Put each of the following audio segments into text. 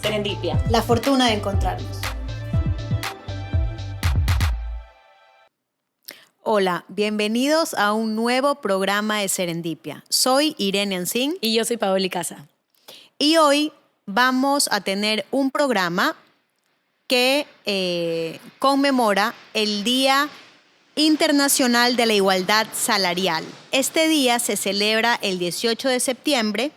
Serendipia. La fortuna de encontrarnos. Hola, bienvenidos a un nuevo programa de Serendipia. Soy Irene Ancín. Y yo soy Paola Casa. Y hoy vamos a tener un programa que conmemora el Día Internacional de la Igualdad Salarial. Este día se celebra el 18 de septiembre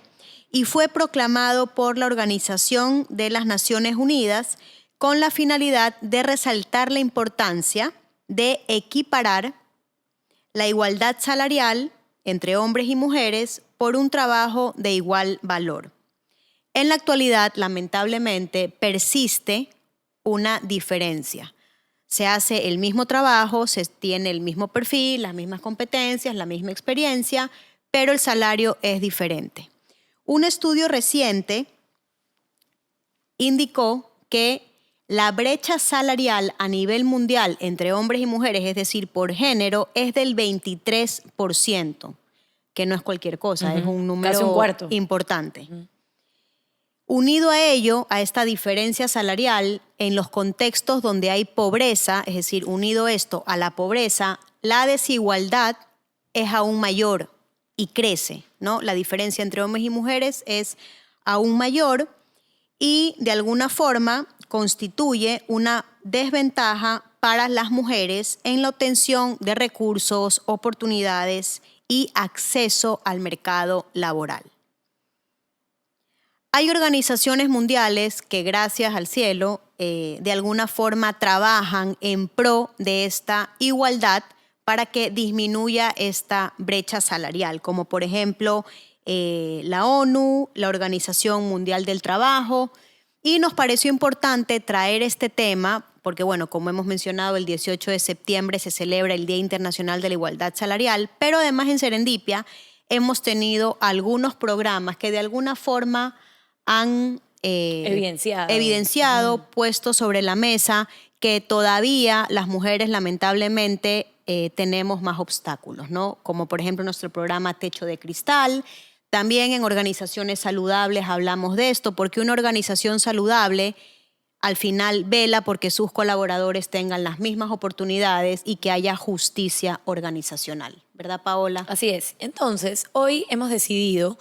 y fue proclamado por la Organización de las Naciones Unidas con la finalidad de resaltar la importancia de equiparar la igualdad salarial entre hombres y mujeres por un trabajo de igual valor. En la actualidad, lamentablemente, persiste una diferencia. Se hace el mismo trabajo, se tiene el mismo perfil, las mismas competencias, la misma experiencia, pero el salario es diferente. Un estudio reciente indicó que la brecha salarial a nivel mundial entre hombres y mujeres, es decir, por género, es del 23%, que no es cualquier cosa, es un número Casi un cuarto. importante. Unido a ello, a esta diferencia salarial, en los contextos donde hay pobreza, es decir, unido esto a la pobreza, la desigualdad es aún mayor y crece, ¿no? La diferencia entre hombres y mujeres es aún mayor y de alguna forma constituye una desventaja para las mujeres en la obtención de recursos, oportunidades y acceso al mercado laboral. Hay organizaciones mundiales que, gracias al cielo, de alguna forma trabajan en pro de esta igualdad para que disminuya esta brecha salarial, como por ejemplo la ONU, la Organización Mundial del Trabajo, y nos pareció importante traer este tema porque, bueno, como hemos mencionado, el 18 de septiembre se celebra el Día Internacional de la Igualdad Salarial, pero además en Serendipia hemos tenido algunos programas que de alguna forma han evidenciado, puesto sobre la mesa que todavía las mujeres lamentablemente tenemos más obstáculos, ¿no? Como por ejemplo nuestro programa Techo de Cristal. También en organizaciones saludables hablamos de esto, porque una organización saludable al final vela porque sus colaboradores tengan las mismas oportunidades y que haya justicia organizacional. ¿Verdad, Paola? Así es. Entonces, hoy hemos elegido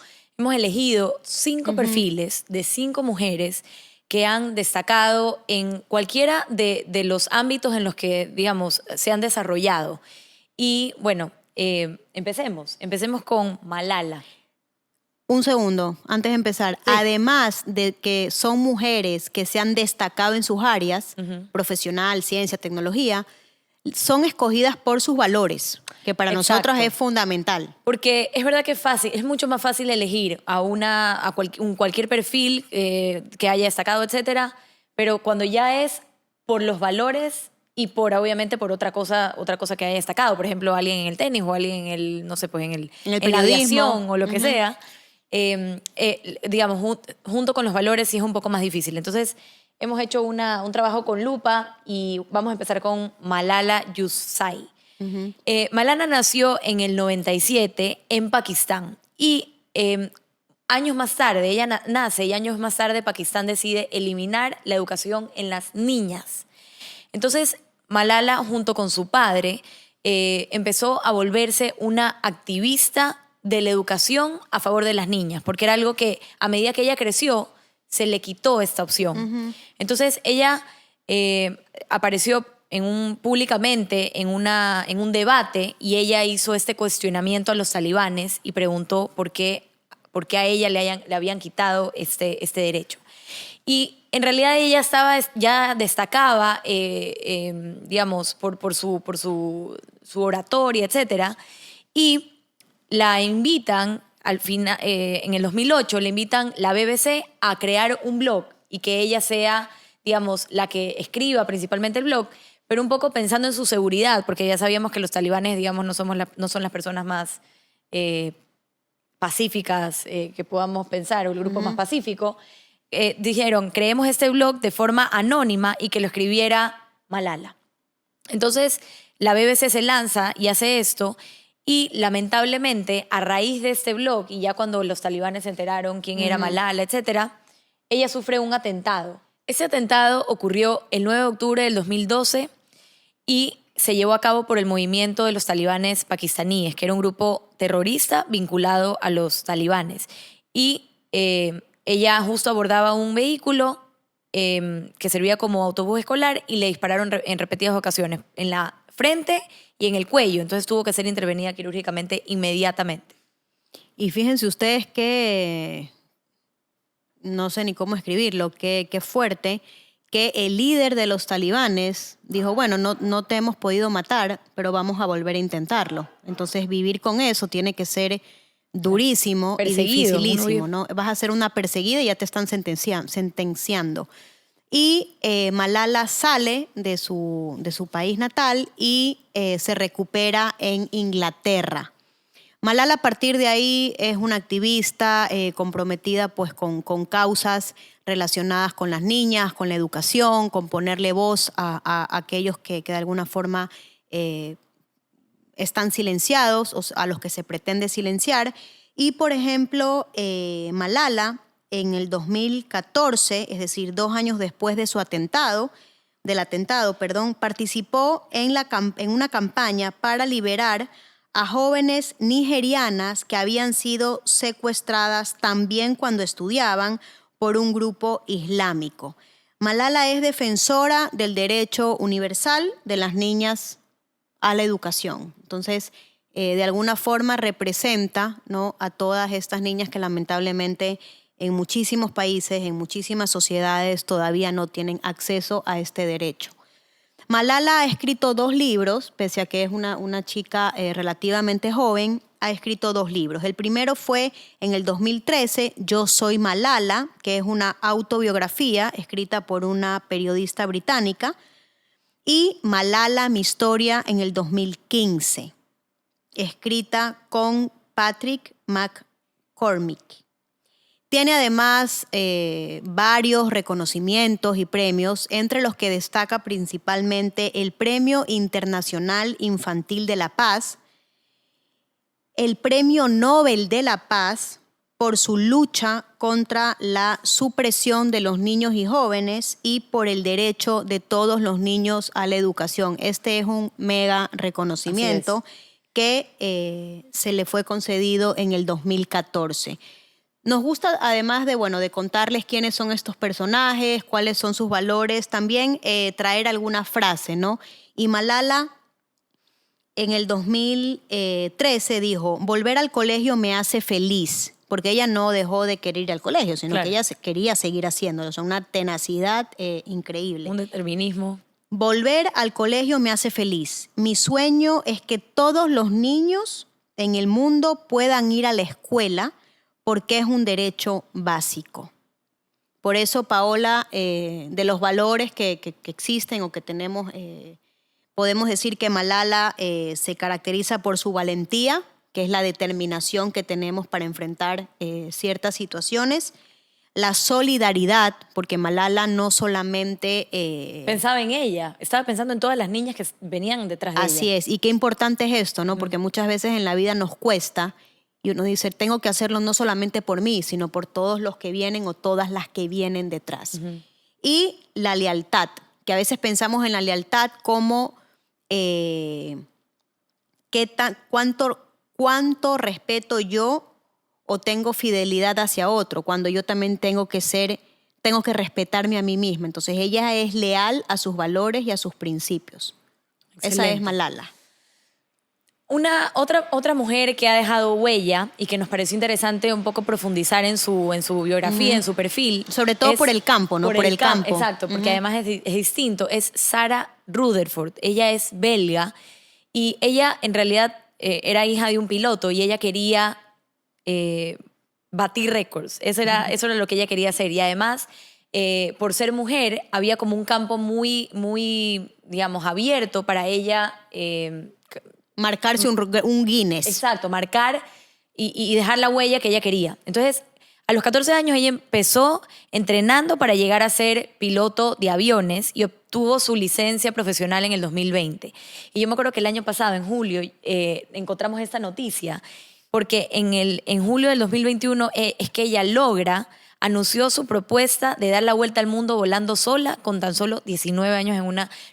5 perfiles de 5 mujeres que han destacado en cualquiera de los ámbitos en los que, digamos, se han desarrollado. Y bueno, empecemos con Malala. Un segundo, antes de empezar. Sí. Además de que son mujeres que se han destacado en sus áreas, profesional, ciencia, tecnología, son escogidas por sus valores, que para nosotras es fundamental. Porque es verdad que es mucho más fácil elegir a cualquier perfil que haya destacado, etcétera, pero cuando ya es por los valores y obviamente por otra cosa que haya destacado, por ejemplo, alguien en el tenis o alguien en el, no sé, pues en la aviación o lo que sea, digamos, junto con los valores sí es un poco más difícil. Entonces, hemos hecho un trabajo con lupa y vamos a empezar con Malala Yousafzai. Malala nació en el 97 en Pakistán y años más tarde, ella nace y años más tarde Pakistán decide eliminar la educación en las niñas. Entonces, Malala, junto con su padre, empezó a volverse una activista de la educación a favor de las niñas, porque era algo que a medida que ella creció, se le quitó esta opción. Entonces, ella apareció públicamente en un debate y ella hizo este cuestionamiento a los talibanes y preguntó por qué a ella le habían quitado este derecho. Y en realidad ella ya destacaba, digamos, por su oratoria, etcétera, y la invitan al final, en el 2008 le invitan la BBC a crear un blog y que ella sea, digamos, la que escriba principalmente el blog, pero un poco pensando en su seguridad, porque ya sabíamos que los talibanes, digamos, no son las personas más pacíficas que podamos pensar, o el grupo más pacífico. Dijeron, creemos este blog de forma anónima y que lo escribiera Malala. Entonces, la BBC se lanza y hace esto. Y lamentablemente, a raíz de este blog, y ya cuando los talibanes se enteraron quién era Malala, etcétera, ella sufre un atentado. Ese atentado ocurrió el 9 de octubre del 2012 y se llevó a cabo por el movimiento de los talibanes pakistaníes, que era un grupo terrorista vinculado a los talibanes. Y ella justo abordaba un vehículo que servía como autobús escolar y le dispararon en repetidas ocasiones en la frente y en el cuello. Entonces tuvo que ser intervenida quirúrgicamente inmediatamente. Y fíjense ustedes que, no sé ni cómo escribirlo, qué fuerte, que el líder de los talibanes dijo, bueno, no te hemos podido matar, pero vamos a volver a intentarlo. Entonces vivir con eso tiene que ser durísimo Perseguido, y dificilísimo, ¿no? Vas a ser una perseguida y ya te están sentenciando. Y Malala sale de su país natal y se recupera en Inglaterra. Malala a partir de ahí es una activista comprometida pues, con causas relacionadas con las niñas, con la educación, con ponerle voz a aquellos que de alguna forma están silenciados o a los que se pretende silenciar. Y, por ejemplo, Malala en el 2014, es decir, 2 años después de del atentado, participó en una campaña para liberar a jóvenes nigerianas que habían sido secuestradas también cuando estudiaban por un grupo islámico. Malala es defensora del derecho universal de las niñas a la educación. Entonces, de alguna forma representa, ¿no?, a todas estas niñas que lamentablemente en muchísimos países, en muchísimas sociedades todavía no tienen acceso a este derecho. Malala ha escrito 2 libros, pese a que es una chica relativamente joven, ha escrito 2 libros. El primero fue en el 2013, Yo soy Malala, que es una autobiografía escrita por una periodista británica, y Malala, mi historia, en el 2015, escrita con Patrick McCormick. Tiene además varios reconocimientos y premios, entre los que destaca principalmente el Premio Internacional Infantil de la Paz, el Premio Nobel de la Paz por su lucha contra la supresión de los niños y jóvenes y por el derecho de todos los niños a la educación. Este es un mega reconocimiento que se le fue concedido en el 2014. Nos gusta, además de contarles quiénes son estos personajes, cuáles son sus valores, también traer alguna frase, ¿no? Y Malala en el 2013 dijo, volver al colegio me hace feliz, porque ella no dejó de querer ir al colegio, sino que ella quería seguir haciéndolo. O sea, una tenacidad increíble. Un determinismo. Volver al colegio me hace feliz. Mi sueño es que todos los niños en el mundo puedan ir a la escuela, porque es un derecho básico. Por eso, Paola, de los valores que existen o que tenemos, podemos decir que Malala se caracteriza por su valentía, que es la determinación que tenemos para enfrentar ciertas situaciones, la solidaridad, porque Malala no solamente... pensaba en ella, estaba pensando en todas las niñas que venían detrás de ella. Así es, y qué importante es esto, ¿no? Porque muchas veces en la vida nos cuesta. Y uno dice, tengo que hacerlo no solamente por mí, sino por todos los que vienen o todas las que vienen detrás. Uh-huh. Y la lealtad, que a veces pensamos en la lealtad como cuánto respeto yo o tengo fidelidad hacia otro, cuando yo también tengo que respetarme a mí misma. Entonces ella es leal a sus valores y a sus principios. Excelente. Esa es Malala. Otra mujer que ha dejado huella y que nos pareció interesante un poco profundizar en su biografía, en su perfil. Sobre todo por el campo, ¿no? Por el campo. Exacto, porque además es distinto. Es Sarah Rutherford. Ella es belga y ella en realidad era hija de un piloto y ella quería batir récords. Eso era lo que ella quería hacer. Y además, por ser mujer, había como un campo muy, digamos, abierto para ella. Marcarse un Guinness. Exacto, marcar y dejar la huella que ella quería. Entonces, a los 14 años ella empezó entrenando para llegar a ser piloto de aviones y obtuvo su licencia profesional en el 2020. Y yo me acuerdo que el año pasado, en julio, encontramos esta noticia, porque en julio del 2021 es que ella logra anunció su propuesta de dar la vuelta al mundo volando sola con tan solo 19 años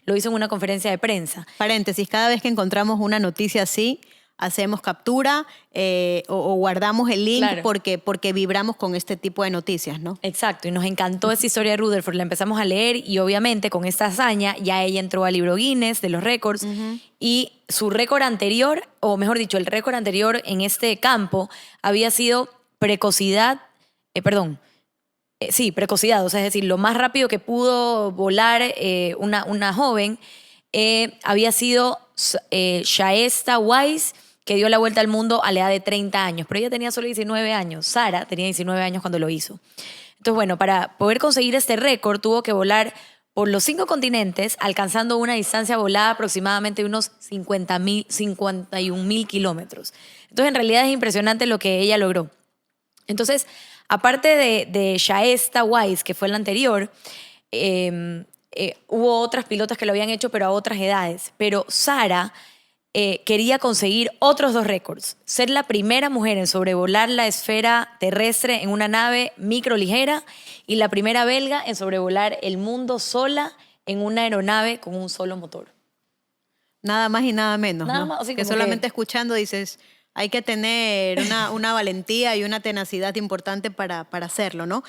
lo hizo en una conferencia de prensa. Paréntesis, cada vez que encontramos una noticia así, hacemos captura o guardamos el link Claro. porque vibramos con este tipo de noticias, ¿no? Exacto, y nos encantó esa historia de Rutherford, la empezamos a leer y obviamente con esta hazaña ya ella entró al libro Guinness de los récords y su récord anterior, o mejor dicho, el récord anterior en este campo había sido precocidad, precocidad, o sea, es decir, lo más rápido que pudo volar una joven había sido Shaesta Wise, que dio la vuelta al mundo a la edad de 30 años, pero ella tenía solo 19 años. Sara tenía 19 años cuando lo hizo. Entonces, bueno, para poder conseguir este récord tuvo que volar por los 5 continentes, alcanzando una distancia volada aproximadamente de unos 51.000 kilómetros. Entonces, en realidad es impresionante lo que ella logró. Entonces, aparte de Shaesta Wise, que fue la anterior, hubo otras pilotas que lo habían hecho, pero a otras edades. Pero Sara quería conseguir otros 2 récords. Ser la primera mujer en sobrevolar la esfera terrestre en una nave microligera y la primera belga en sobrevolar el mundo sola en una aeronave con un solo motor. Nada más y nada menos, Nada ¿no? más, así que como solamente que- escuchando dices, hay que tener una valentía y una tenacidad importante para hacerlo, ¿no?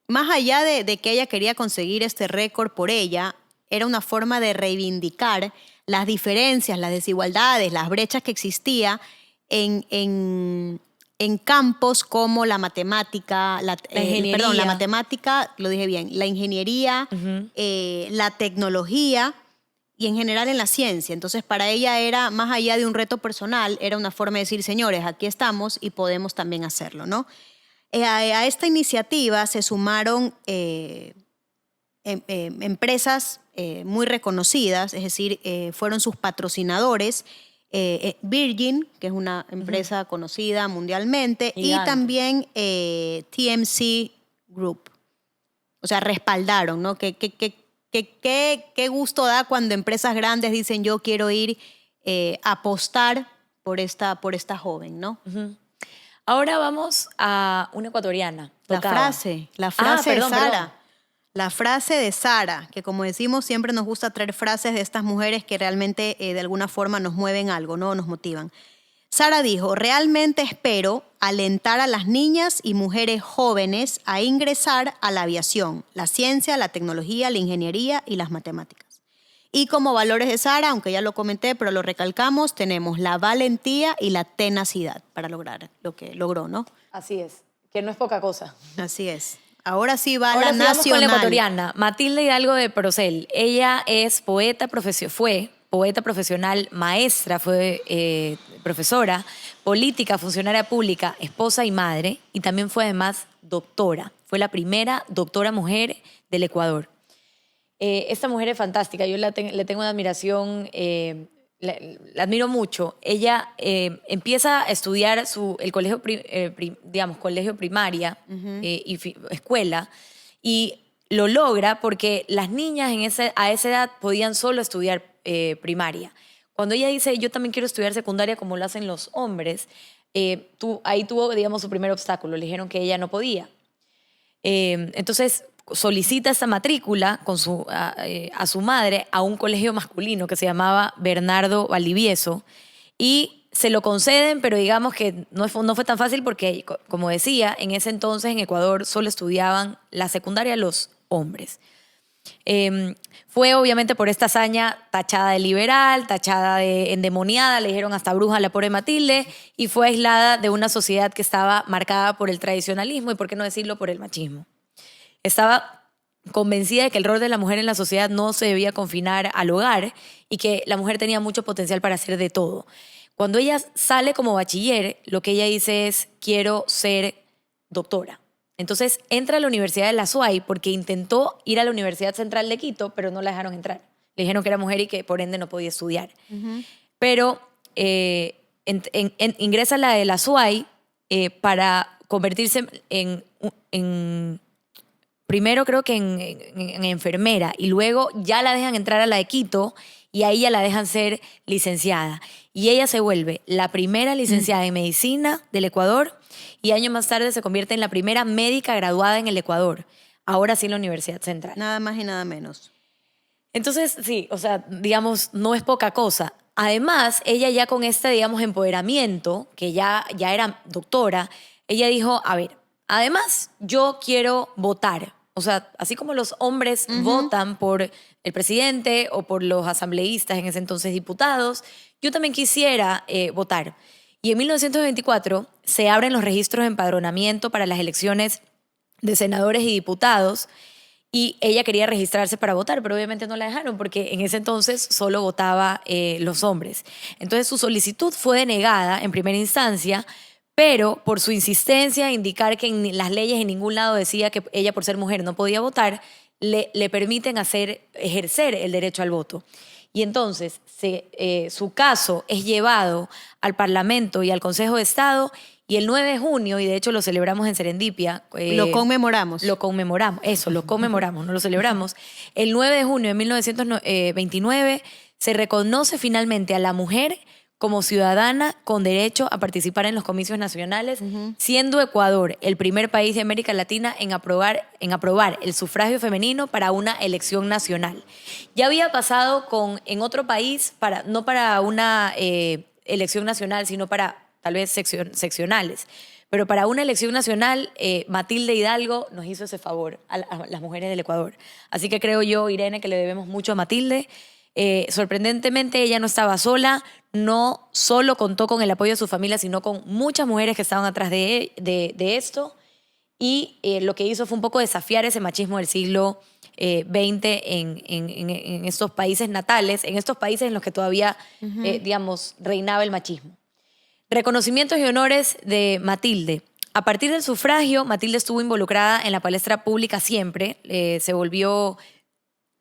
Más allá de que ella quería conseguir este récord por ella, era una forma de reivindicar las diferencias, las desigualdades, las brechas que existía en campos como la matemática, la ingeniería. matemática, lo dije bien, la ingeniería, la tecnología y en general en la ciencia. Entonces, para ella era, más allá de un reto personal, era una forma de decir, señores, aquí estamos y podemos también hacerlo, ¿no? A esta iniciativa se sumaron empresas muy reconocidas, es decir, fueron sus patrocinadores, Virgin, que es una empresa conocida mundialmente, y Gigante. también TMC Group. O sea, respaldaron, ¿no? Qué gusto da cuando empresas grandes dicen yo quiero ir a apostar por esta joven, ¿no? Ahora vamos a una ecuatoriana. La Tocaba. frase Perdón, de Sara. perdón. La frase de Sara, que como decimos, siempre nos gusta traer frases de estas mujeres que realmente de alguna forma nos mueven algo, ¿no? Nos motivan. Sara dijo, realmente espero alentar a las niñas y mujeres jóvenes a ingresar a la aviación, la ciencia, la tecnología, la ingeniería y las matemáticas. Y como valores de Sara, aunque ya lo comenté, pero lo recalcamos, tenemos la valentía y la tenacidad para lograr lo que logró, ¿no? Así es, que no es poca cosa. Así es. Ahora sí va Ahora la sí vamos con la nacional. ecuatoriana, Matilde Hidalgo de Procel. Ella es fue poeta profesional, maestra, fue profesora, política, funcionaria pública, esposa y madre, y también fue además doctora. Fue la primera doctora mujer del Ecuador. Esta mujer es fantástica, yo le tengo una admiración, la admiro mucho. Ella empieza a estudiar el colegio, colegio primaria y escuela, y lo logra porque las niñas a esa edad podían solo estudiar primaria. Cuando ella dice, yo también quiero estudiar secundaria como lo hacen los hombres, ahí tuvo, digamos, su primer obstáculo. Le dijeron que ella no podía. Entonces solicita esta matrícula a su madre a un colegio masculino que se llamaba Bernardo Valdivieso y se lo conceden, pero digamos que no fue tan fácil porque, como decía, en ese entonces en Ecuador solo estudiaban la secundaria los hombres. Fue obviamente por esta hazaña tachada de liberal, tachada de endemoniada, le dijeron hasta bruja a la pobre Matilde, y fue aislada de una sociedad que estaba marcada por el tradicionalismo y, por qué no decirlo, por el machismo. Estaba convencida de que el rol de la mujer en la sociedad no se debía confinar al hogar y que la mujer tenía mucho potencial para hacer de todo. Cuando ella sale como bachiller, lo que ella dice es, quiero ser doctora. Entonces entra a la Universidad de la SUAY porque intentó ir a la Universidad Central de Quito, pero no la dejaron entrar. Le dijeron que era mujer y que por ende no podía estudiar. Pero ingresa a la de la SUAY para convertirse en primero creo que en enfermera, y luego ya la dejan entrar a la de Quito y ahí ya la dejan ser licenciada. y ella se vuelve la primera licenciada en medicina del Ecuador y años más tarde se convierte en la primera médica graduada en el Ecuador, ahora sí en la Universidad Central. Nada más y nada menos. Entonces, sí, o sea, digamos, no es poca cosa. Además, ella ya con este, digamos, empoderamiento, que ya era doctora, ella dijo, a ver, además yo quiero votar. O sea, así como los hombres votan por el presidente o por los asambleístas, en ese entonces diputados, yo también quisiera votar. Y en 1924 se abren los registros de empadronamiento para las elecciones de senadores y diputados y ella quería registrarse para votar, pero obviamente no la dejaron porque en ese entonces solo votaba los hombres. Entonces su solicitud fue denegada en primera instancia, pero por su insistencia a indicar que en las leyes en ningún lado decía que ella por ser mujer no podía votar, le permiten ejercer el derecho al voto. Y entonces su caso es llevado al Parlamento y al Consejo de Estado y el 9 de junio, y de hecho lo celebramos en Serendipia. Lo conmemoramos. Lo conmemoramos, no lo celebramos. El 9 de junio de 1929 se reconoce finalmente a la mujer como ciudadana con derecho a participar en los comicios nacionales, siendo Ecuador el primer país de América Latina en aprobar el sufragio femenino para una elección nacional. Ya había pasado en otro país, no para una elección nacional, sino para tal vez seccionales. Pero para una elección nacional, Matilde Hidalgo nos hizo ese favor a las mujeres del Ecuador. Así que creo yo, Irene, que le debemos mucho a Matilde. Sorprendentemente, ella no estaba sola, no solo contó con el apoyo de su familia, sino con muchas mujeres que estaban atrás de esto. Y lo que hizo fue un poco desafiar ese machismo del siglo XX en estos países natales, en estos países en los que todavía, digamos, reinaba el machismo. Reconocimientos y honores de Matilde. A partir del sufragio, Matilde estuvo involucrada en la palestra pública siempre. Se volvió,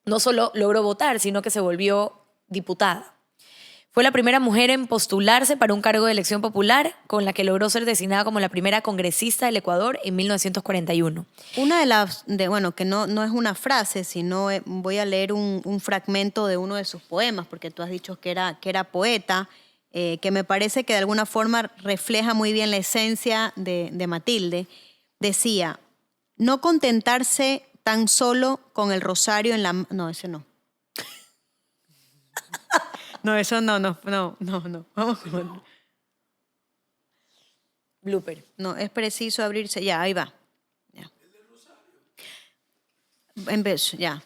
no solo logró votar, sino que se volvió diputada. Fue la primera mujer en postularse para un cargo de elección popular, con la que logró ser designada como la primera congresista del Ecuador en 1941. Una de las, bueno, que no es una frase, sino voy a leer un fragmento de uno de sus poemas, porque tú has dicho que era poeta, que me parece que de alguna forma refleja muy bien la esencia de Matilde. Decía, no contentarse tan solo con el rosario en la... No, ese no. No, eso no. Vamos con... Blooper. No, es preciso abrirse. Ya, ahí va. Ya. En vez, ya.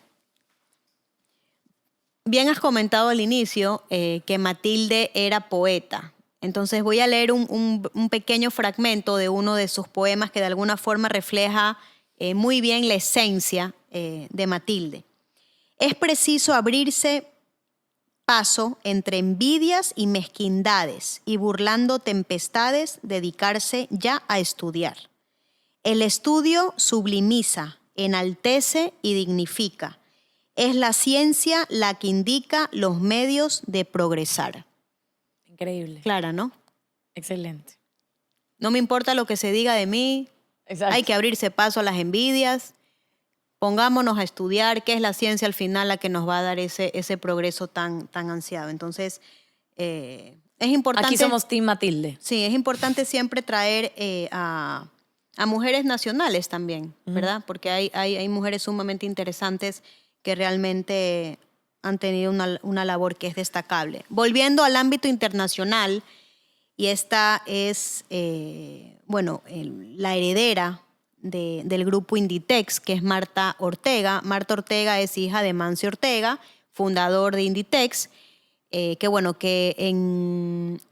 Bien has comentado al inicio que Matilde era poeta. Entonces voy a leer un pequeño fragmento de uno de sus poemas que de alguna forma refleja muy bien la esencia de Matilde. Es preciso abrirse paso entre envidias y mezquindades y burlando tempestades dedicarse ya a estudiar. El estudio sublimiza, enaltece y dignifica. Es la ciencia la que indica los medios de progresar. Increíble. Clara, ¿no? Excelente. No me importa lo que se diga de mí. Exacto. Hay que abrirse paso a las envidias. Pongámonos a estudiar qué es la ciencia al final la que nos va a dar ese progreso tan ansiado. Entonces, es importante... Aquí somos Team Matilde. Sí, es importante siempre traer a mujeres nacionales también, ¿verdad? Porque hay mujeres sumamente interesantes que realmente han tenido una labor que es destacable. Volviendo al ámbito internacional, y esta es, la heredera del grupo Inditex, que es Marta Ortega. Marta Ortega es hija de Mancio Ortega, fundador de Inditex, que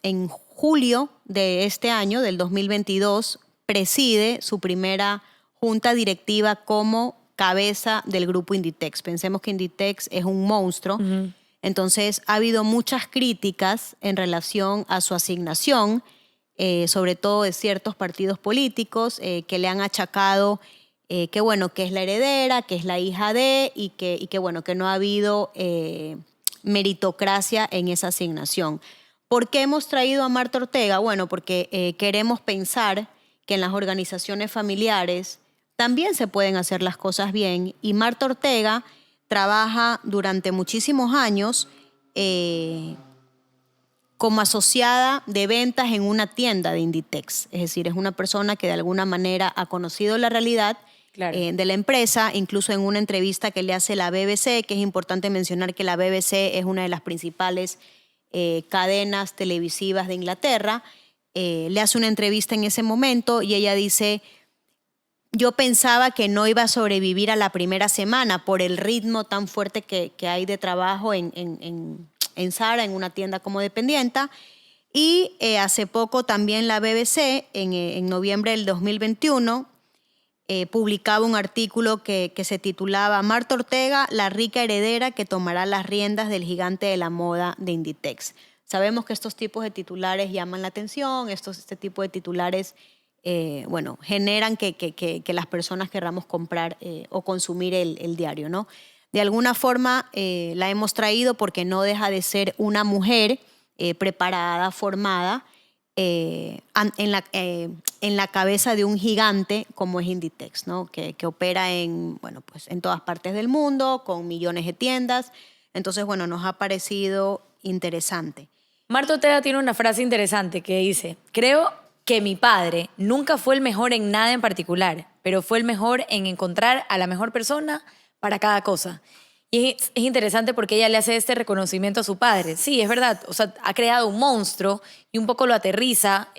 en julio de este año, del 2022, preside su primera junta directiva como cabeza del grupo Inditex. Pensemos que Inditex es un monstruo. Entonces, ha habido muchas críticas en relación a su asignación, sobre todo de ciertos partidos políticos que le han achacado que es la heredera, que es la hija de, y que no ha habido meritocracia en esa asignación. ¿Por qué hemos traído a Marta Ortega? Bueno, porque queremos pensar que en las organizaciones familiares también se pueden hacer las cosas bien, y Marta Ortega trabaja durante muchísimos años como asociada de ventas en una tienda de Inditex. Es decir, es una persona que de alguna manera ha conocido la realidad de la empresa, incluso en una entrevista que le hace la BBC, que es importante mencionar que la BBC es una de las principales cadenas televisivas de Inglaterra. Le hace una entrevista en ese momento y ella dice: yo pensaba que no iba a sobrevivir a la primera semana por el ritmo tan fuerte que hay de trabajo en Zara, en una tienda como dependienta. Y hace poco también la BBC, en noviembre del 2021, publicaba un artículo que se titulaba Marta Ortega, la rica heredera que tomará las riendas del gigante de la moda de Inditex. Sabemos que estos tipos de titulares llaman la atención, este tipo de titulares generan que las personas querramos comprar o consumir el diario, ¿no? De alguna forma la hemos traído porque no deja de ser una mujer preparada, formada, en la cabeza de un gigante como es Inditex, ¿no? Que opera en todas partes del mundo, con millones de tiendas. Entonces, nos ha parecido interesante. Marta Ortega tiene una frase interesante que dice: creo que mi padre nunca fue el mejor en nada en particular, pero fue el mejor en encontrar a la mejor persona para cada cosa. Y es interesante porque ella le hace este reconocimiento a su padre. Sí, es verdad, o sea, ha creado un monstruo y un poco lo aterriza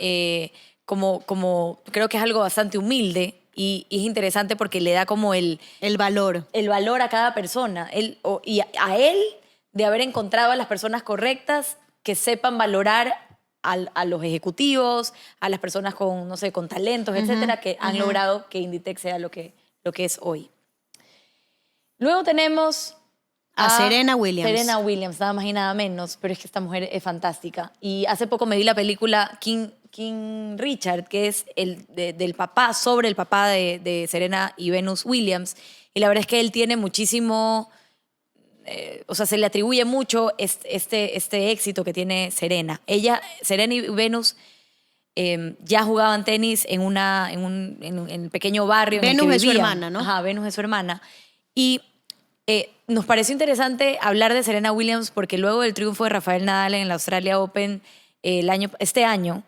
como creo que es algo bastante humilde y es interesante porque le da como el valor. El valor a cada persona. Y a él de haber encontrado a las personas correctas que sepan valorar a los ejecutivos, a las personas con, no sé, con talentos, etcétera, que han logrado que Inditex sea lo que es hoy. Luego tenemos a Serena Williams. Serena Williams, nada más y nada menos, pero es que esta mujer es fantástica. Y hace poco me vi la película King Richard, que es del papá, sobre el papá de Serena y Venus Williams. Y la verdad es que él tiene muchísimo... se le atribuye mucho este éxito que tiene Serena. Serena y Venus ya jugaban tenis en el pequeño barrio en el que vivían. Venus es su hermana, ¿no? Ajá, Venus es su hermana. Y nos pareció interesante hablar de Serena Williams porque luego del triunfo de Rafael Nadal en el Australia Open este año,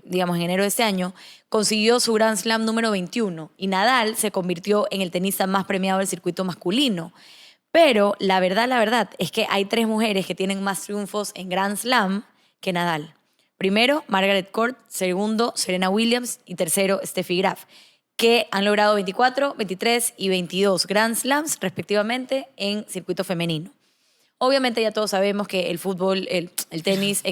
digamos en enero de este año, consiguió su Grand Slam número 21 y Nadal se convirtió en el tenista más premiado del circuito masculino. Pero la verdad es que hay 3 mujeres que tienen más triunfos en Grand Slam que Nadal. Primero, Margaret Court. Segundo, Serena Williams. Y tercero, Steffi Graf, que han logrado 24, 23 y 22 Grand Slams, respectivamente, en circuito femenino. Obviamente ya todos sabemos que el fútbol, el tenis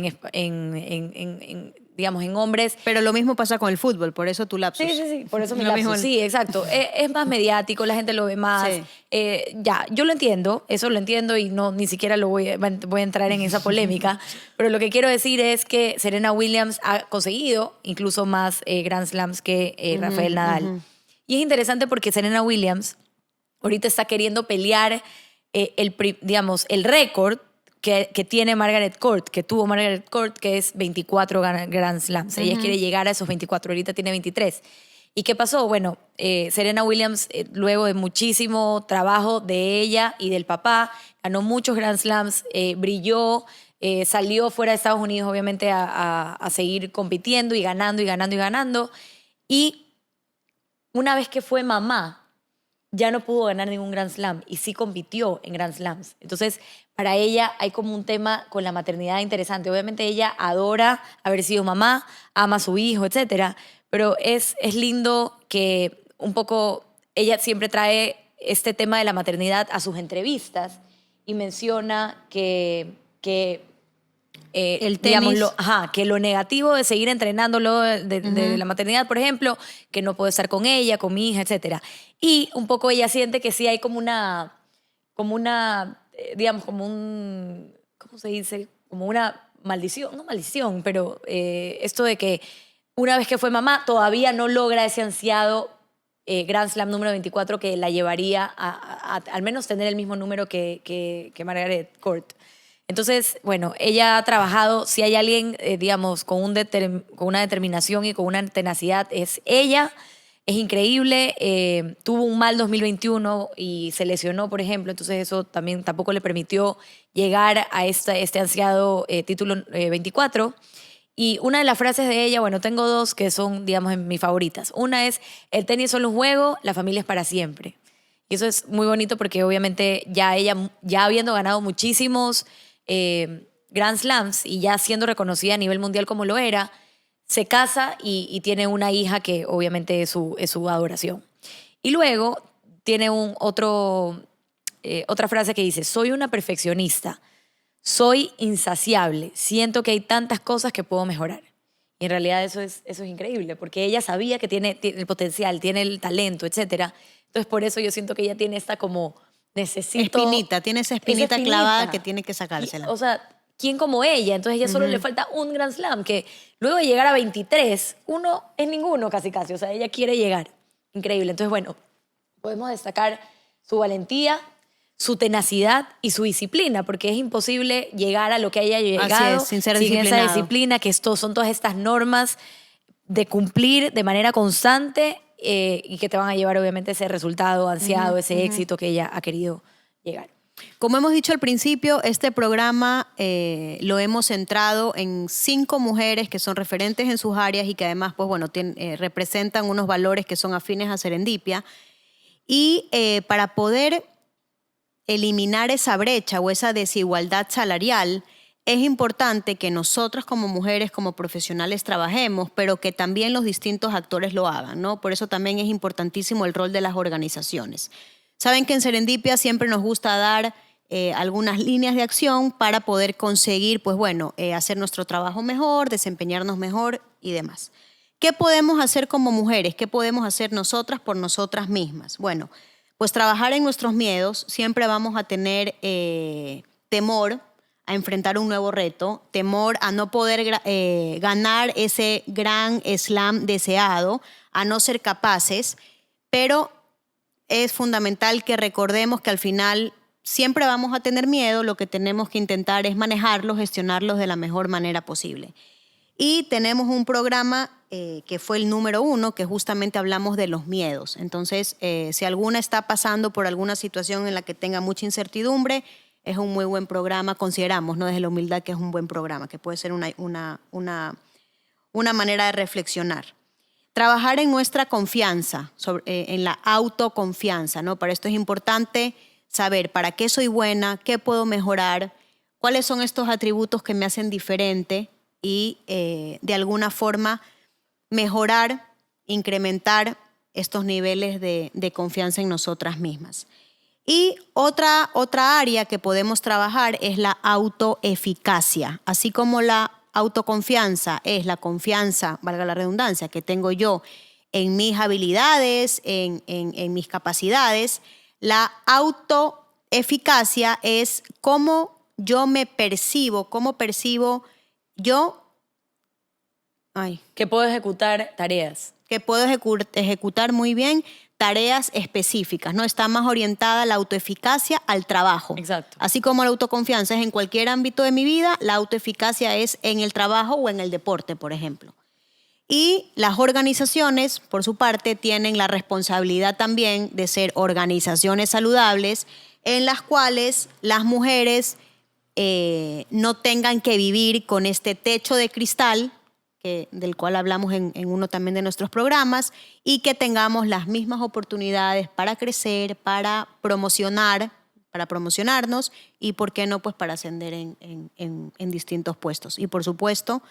digamos, en hombres... Pero lo mismo pasa con el fútbol, por eso tu lapsus. Sí, por eso mi lapsus. Sí, exacto. Es más mediático, la gente lo ve más. Sí. Yo lo entiendo, eso lo entiendo y ni siquiera voy a entrar en esa polémica, pero lo que quiero decir es que Serena Williams ha conseguido incluso más Grand Slams que Rafael Nadal. Y es interesante porque Serena Williams ahorita está queriendo pelear el récord que tiene Margaret Court, que tuvo Margaret Court, que es 24 Grand Slams. Ella quiere llegar a esos 24, ahorita tiene 23. ¿Y qué pasó? Bueno, Serena Williams, luego de muchísimo trabajo de ella y del papá, ganó muchos Grand Slams, brilló, salió fuera de Estados Unidos, obviamente, a seguir compitiendo y ganando y ganando y ganando. Y una vez que fue mamá, ya no pudo ganar ningún Grand Slam y sí compitió en Grand Slams. Entonces, para ella hay como un tema con la maternidad interesante. Obviamente ella adora haber sido mamá, ama a su hijo, etcétera, pero es lindo que un poco ella siempre trae este tema de la maternidad a sus entrevistas y menciona que el tenis. Digamos, que lo negativo de seguir entrenándolo de la maternidad, por ejemplo, que no puedo estar con ella, con mi hija, etc. Y un poco ella siente que sí hay como una digamos, como un, ¿cómo se dice? Como una maldición, no maldición, pero esto de que una vez que fue mamá todavía no logra ese ansiado Grand Slam número 24 que la llevaría a al menos tener el mismo número que Margaret Court. Entonces, bueno, ella ha trabajado, si hay alguien, digamos, con una determinación y con una tenacidad, es ella. Es increíble, tuvo un mal 2021 y se lesionó, por ejemplo, entonces eso también tampoco le permitió llegar a este ansiado título 24. Y una de las frases de ella, bueno, tengo dos que son, digamos, mis favoritas. Una es, el tenis solo es un juego, la familia es para siempre. Y eso es muy bonito porque obviamente ya ella, ya habiendo ganado muchísimos Grand Slams y ya siendo reconocida a nivel mundial como lo era, se casa y tiene una hija que obviamente es su adoración. Y luego tiene otra frase que dice, soy una perfeccionista, soy insaciable, siento que hay tantas cosas que puedo mejorar. Y en realidad eso es increíble, porque ella sabía que tiene el potencial, tiene el talento, etc. Entonces por eso yo siento que ella tiene esta como necesito... Espinita, tiene esa espinita clavada que tiene que sacársela. O sea, ¿quién como ella? Entonces ella solo le falta un Grand Slam, que luego de llegar a 23, uno es ninguno casi. O sea, ella quiere llegar. Increíble. Entonces, bueno, podemos destacar su valentía, su tenacidad y su disciplina, porque es imposible llegar a lo que haya llegado Así es, sin ser esa disciplinado. disciplina, que son todas estas normas de cumplir de manera constante y que te van a llevar obviamente ese resultado ansiado, ese éxito que ella ha querido llegar. Como hemos dicho al principio, este programa lo hemos centrado en 5 mujeres que son referentes en sus áreas y que además, pues bueno, representan unos valores que son afines a Serendipia. Y para poder eliminar esa brecha o esa desigualdad salarial, es importante que nosotras como mujeres, como profesionales trabajemos, pero que también los distintos actores lo hagan, ¿no? Por eso también es importantísimo el rol de las organizaciones. Saben que en Serendipia siempre nos gusta dar algunas líneas de acción para poder conseguir, pues bueno, hacer nuestro trabajo mejor, desempeñarnos mejor y demás. ¿Qué podemos hacer como mujeres? ¿Qué podemos hacer nosotras por nosotras mismas? Bueno, pues trabajar en nuestros miedos. Siempre vamos a tener temor a enfrentar un nuevo reto, temor a no poder ganar ese gran slam deseado, a no ser capaces, pero es fundamental que recordemos que al final siempre vamos a tener miedo, lo que tenemos que intentar es manejarlos, gestionarlos de la mejor manera posible. Y tenemos un programa que fue el número 1, que justamente hablamos de los miedos. Entonces, si alguna está pasando por alguna situación en la que tenga mucha incertidumbre, es un muy buen programa, consideramos, ¿no? Desde la humildad que es un buen programa, que puede ser una manera de reflexionar. Trabajar en nuestra confianza, en la autoconfianza, ¿no? Para esto es importante saber para qué soy buena, qué puedo mejorar, cuáles son estos atributos que me hacen diferente y de alguna forma mejorar, incrementar estos niveles de confianza en nosotras mismas. Y otra área que podemos trabajar es la autoeficacia. Así como la autoconfianza es la confianza, valga la redundancia, que tengo yo en mis habilidades, en mis capacidades, la autoeficacia es cómo yo me percibo, cómo percibo yo que puedo ejecutar tareas. Que puedo ejecutar muy bien tareas específicas, ¿no? Está más orientada la autoeficacia al trabajo. Exacto. Así como la autoconfianza es en cualquier ámbito de mi vida, la autoeficacia es en el trabajo o en el deporte, por ejemplo. Y las organizaciones, por su parte, tienen la responsabilidad también de ser organizaciones saludables en las cuales las mujeres no tengan que vivir con este techo de cristal del cual hablamos en uno también de nuestros programas, y que tengamos las mismas oportunidades para crecer, para promocionarnos y, ¿por qué no?, pues para ascender en distintos puestos. Y, por supuesto,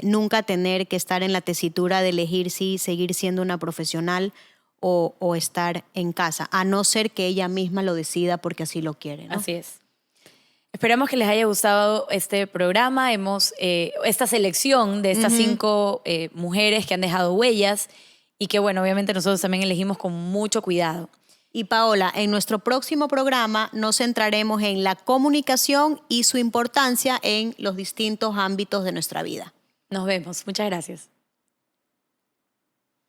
nunca tener que estar en la tesitura de elegir si seguir siendo una profesional o estar en casa, a no ser que ella misma lo decida porque así lo quiere, ¿no? Así es. Esperamos que les haya gustado este programa. Esta selección de estas 5 mujeres que han dejado huellas y que, bueno, obviamente nosotros también elegimos con mucho cuidado. Y Paola, en nuestro próximo programa nos centraremos en la comunicación y su importancia en los distintos ámbitos de nuestra vida. Nos vemos. Muchas gracias.